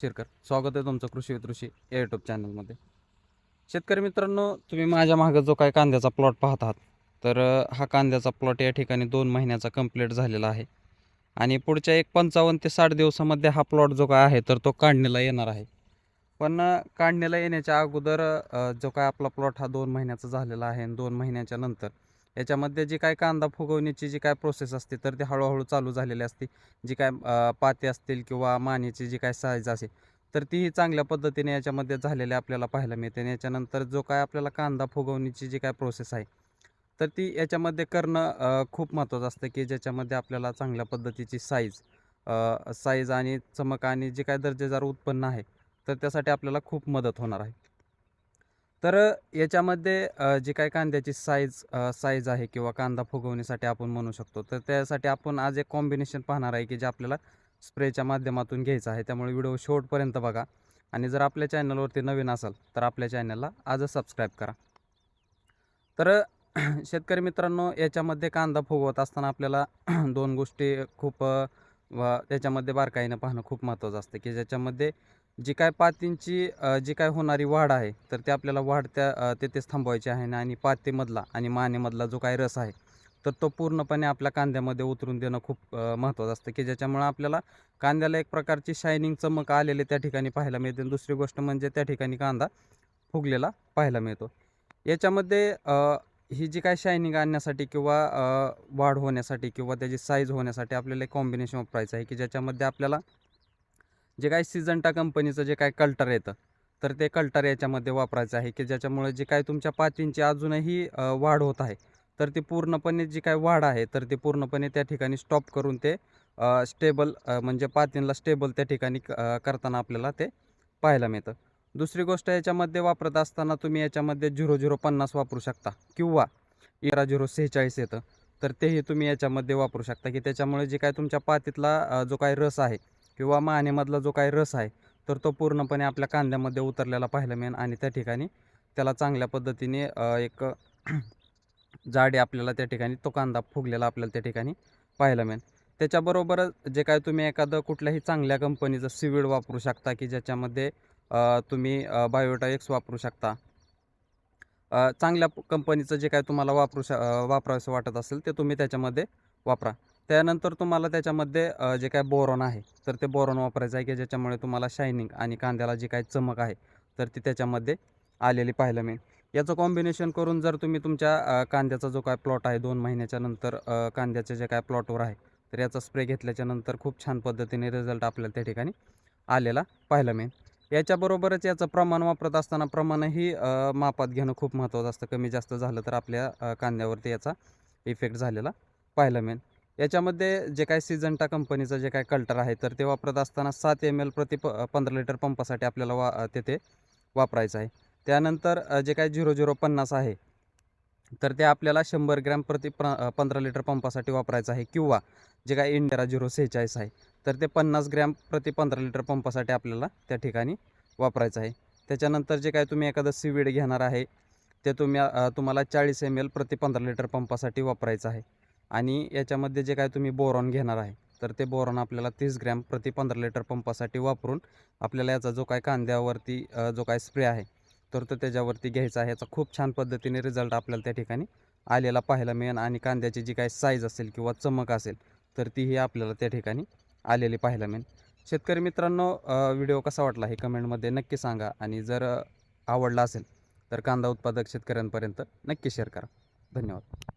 शिरकर, स्वागत आहे तुमचं कृषी वितृषी या यूट्यूब चॅनलमध्ये. शेतकरी मित्रांनो, तुम्ही माझ्या मागं जो काय कांद्याचा प्लॉट पाहत आहात, तर हा कांद्याचा प्लॉट या ठिकाणी 2 महिन्याचा कंप्लीट झालेला आहे आणि पुढच्या एक 55 ते 60 दिवसामध्ये हा प्लॉट जो काय आहे तर तो काढणीला येणार आहे. पण काढणीला येण्याच्या अगोदर जो काय आपला प्लॉट हा 2 महिन्याचा झालेला आहे आणि 2 महिन्याच्या नंतर याच्यामध्ये जी काय कांदा फुगवण्याची जी काय प्रोसेस असते तर ती हळूहळू चालू झालेली असते. जी काय पाते असतील किंवा मानेची जी काय साईज असेल तर तीही चांगल्या पद्धतीने याच्यामध्ये झालेली आपल्याला पाहायला मिळते. आणि याच्यानंतर जो काय आपल्याला कांदा फुगवण्याची जी काय प्रोसेस आहे तर ती याच्यामध्ये करणं खूप महत्त्वाचं असतं, की ज्याच्यामध्ये आपल्याला चांगल्या पद्धतीची साईज आणि चमक आणि जे काय दर्जेदार उत्पन्न आहे तर त्यासाठी आपल्याला खूप मदत होणार आहे. तर याच्यामध्ये जी काही कांद्याची साईज आहे किंवा कांदा फुगवण्यासाठी आपण म्हणू शकतो, तर त्यासाठी आपण आज एक कॉम्बिनेशन पाहणार आहे, की जे आपल्याला स्प्रेच्या माध्यमातून घ्यायचं आहे. त्यामुळे व्हिडिओ शेवटपर्यंत बघा आणि जर आपल्या चॅनलवरती नवीन असाल तर आपल्या चॅनलला आजच सबस्क्राईब करा. तर शेतकरी मित्रांनो, याच्यामध्ये कांदा फुगवत असताना आपल्याला 2 गोष्टी खूप त्याच्यामध्ये बारकाईनं पाहणं खूप महत्त्वाचं असतं, की ज्याच्यामध्ये जी काय पातींची जी काय होणारी वाढ आहे तर ते आपल्याला वाढ तिथेच थांबवायची आहे आणि पातेमधला आणि मानेमधला जो काही रस आहे तर तो पूर्णपणे आपल्या कांद्यामध्ये उतरून देणं खूप महत्त्वाचं असतं, की ज्याच्यामुळं आपल्याला कांद्याला एक प्रकारची शायनिंग चमक आलेली त्या ठिकाणी पाहायला मिळते. आणि दुसरी गोष्ट म्हणजे त्या ठिकाणी कांदा फुगलेला पाहायला मिळतो. याच्यामध्ये ही जी काही शायनिंग आणण्यासाठी किंवा वाढ होण्यासाठी किंवा त्याची साईज होण्यासाठी आपल्याला एक कॉम्बिनेशन वापरायचं आहे, की ज्याच्यामध्ये आपल्याला जे काही सिजंटा कंपनीचं जे काही कल्टर येतं तर ते कल्टर याच्यामध्ये वापरायचं आहे, की ज्याच्यामुळे जे काही तुमच्या पातींची अजूनही वाढ होत आहे तर ती पूर्णपणे जी काही वाढ आहे तर ती पूर्णपणे त्या ठिकाणी स्टॉप करून ते स्टेबल म्हणजे पातींला स्टेबल त्या ठिकाणी करताना आपल्याला ते पाहायला मिळतं. दुसरी गोष्ट याच्यामध्ये वापरत असताना तुम्ही याच्यामध्ये 0050 वापरू शकता किंवा 11-046 येतं तर तेही तुम्ही याच्यामध्ये वापरू शकता, की त्याच्यामुळे जे काय तुमच्या पातीतला जो काही रस आहे किंवा मानेमधला जो काही रस आहे तर तो पूर्णपणे आपल्या कांद्यामध्ये उतरलेला पाहायला मिळेल आणि त्या ठिकाणी त्याला चांगल्या पद्धतीने एक जाडी आपल्याला त्या ठिकाणी तो कांदा फुगलेला आपल्याला त्या ठिकाणी पाहायला मिळेल. त्याच्याबरोबरच जे काय तुम्ही एखादं कुठल्याही चांगल्या कंपनीचं सीवीड वापरू शकता, की ज्याच्यामध्ये तुम्ही बायोटा एक्स वापरू शकता. चांगल्या कंपनीचं जे काय तुम्हाला वापरावसं वाटत असेल ते तुम्ही त्याच्यामध्ये वापरा. त्यानंतर तुम्हाला त्याच्यामध्ये जे काय बोरॉन आहे तर ते बोरॉन वापरायचं आहे, की ज्याच्यामुळे तुम्हाला शायनिंग आणि कांद्याला जी काही चमक आहे तर ती त्याच्यामध्ये आलेली पाहायला मिळेल. याचं कॉम्बिनेशन करून जर तुम्ही तुमच्या कांद्याचा जो काय प्लॉट आहे 2 महिन्याच्या नंतर कांद्याच्या जे काय प्लॉटवर आहे तर याचा स्प्रे घेतल्याच्यानंतर खूप छान पद्धतीने रिझल्ट आपल्याला त्या ठिकाणी आलेला पाहायला मिळेल. याच्याबरोबरच याचं प्रमाण वापरत असताना प्रमाणही मापात घेणं खूप महत्त्वाचं असतं. कमी जास्त झालं तर आपल्या कांद्यावरती याचा इफेक्ट झालेला पाहायला मिळेल. याच्यामध्ये जे काही सिजंटा कंपनीचं जे काही कल्टर आहे तर ते वापरत असताना 7 ml प्रति 15 लिटर पंपासाठी आपल्याला तेथे वापरायचं आहे. त्यानंतर जे काही 0050 आहे तर ते आपल्याला 100 ग्रॅम प्रति 15 लिटर पंपासाठी वापरायचं आहे किंवा जे काही इंडिरा 046 आहे तर ते 50 ग्रॅम प्रति 15 लिटर पंपासाठी आपल्याला त्या ठिकाणी वापरायचं आहे. त्याच्यानंतर जे काही तुम्ही एखादं सीवीड घेणार आहे ते तुम्हाला 40 ml प्रति 15 लिटर पंपासाठी वापरायचं आहे. आणि याच्यामध्ये जे काही तुम्ही बोरॉन घेणार आहे तर ते बोरॉन आपल्याला 30 ग्रॅम प्रति 15 लिटर पंपासाठी वापरून आपल्याला याचा जो काही कांद्यावरती जो काही स्प्रे आहे तर तो त्याच्यावरती घ्यायचा आहे. याचा खूप छान पद्धतीने रिझल्ट आपल्याला त्या ठिकाणी आलेला पाहायला मिळेल आणि कांद्याची जी काही साईज असेल किंवा चमक असेल तर तीही आपल्याला त्या ठिकाणी आलेली पाहायला मिळेल. शेतकरी मित्रांनो, व्हिडिओ कसा वाटला हे कमेंटमध्ये नक्की सांगा आणि जर आवडला असेल तर कांदा उत्पादक शेतकऱ्यांपर्यंत नक्की शेअर करा. धन्यवाद.